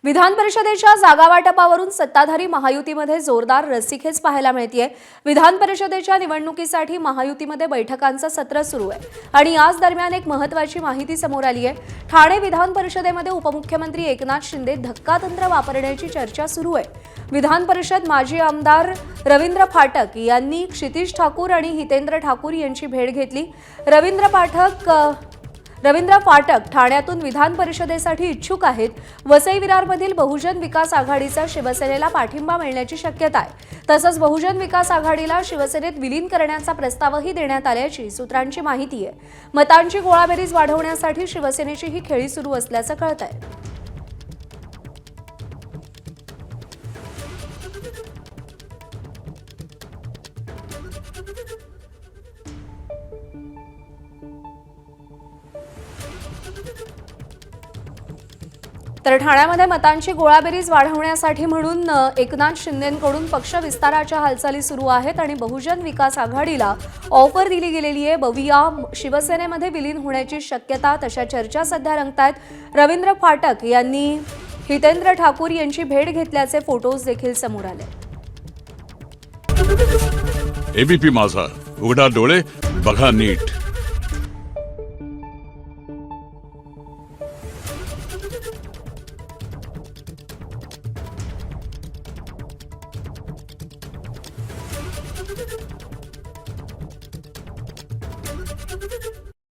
विधान परिषदेच्या जागा वाटपावरून सत्ताधारी महायुतीमध्ये जोरदार रस्सीखेच पाहायला मिळतेय। विधान परिषदेच्या निवडणुकीसाठी महायुतीमध्ये बैठकांचं सत्र सुरू आहे आणि याच दरम्यान एक महत्त्वाची माहिती समोर आली आहे। ठाणे विधान परिषदेमध्ये उपमुख्यमंत्री एकनाथ शिंदे धक्कातंत्र वापरण्याची चर्चा सुरू आहे। विधान परिषद माजी आमदार रवींद्र फाटक यांनी क्षितिज ठाकूर आणि हितेंद्र ठाकूर यांची भेट घेतली। रवींद्र फाटक ठाण्यातून विधान परिषदेसाठी इच्छुक आहेत। वसई विरारमधील बहुजन विकास आघाडीचा शिवसेनेला पाठिंबा मिळण्याची शक्यता आहे। तसंच बहुजन विकास आघाडीला शिवसेनेत विलीन करण्याचा प्रस्तावही देण्यात आल्याची सूत्रांची माहिती आहे। मतांची गोळाबेरीज वाढवण्यासाठी शिवसेनेची ही खेळी सुरू असल्याचं कळतंय। तर ठाण्यामध्ये मतांची गोळाबेरीज वाढवण्यासाठी म्हणून एकनाथ शिंदेंकडून पक्ष विस्ताराच्या हालचाली सुरू आहेत आणि बहुजन विकास आघाडीला ऑफर दिली गेलेली आहे। बविया शिवसेनेमध्ये विलीन होण्याची शक्यता तशा चर्चा सध्या रंगतायत। रवींद्र फाटक यांनी हितेंद्र ठाकूर यांची भेट घेतल्याचे फोटोज देखील समोर आले। एबीपी माझा, उघडा डोळे बघा नीट।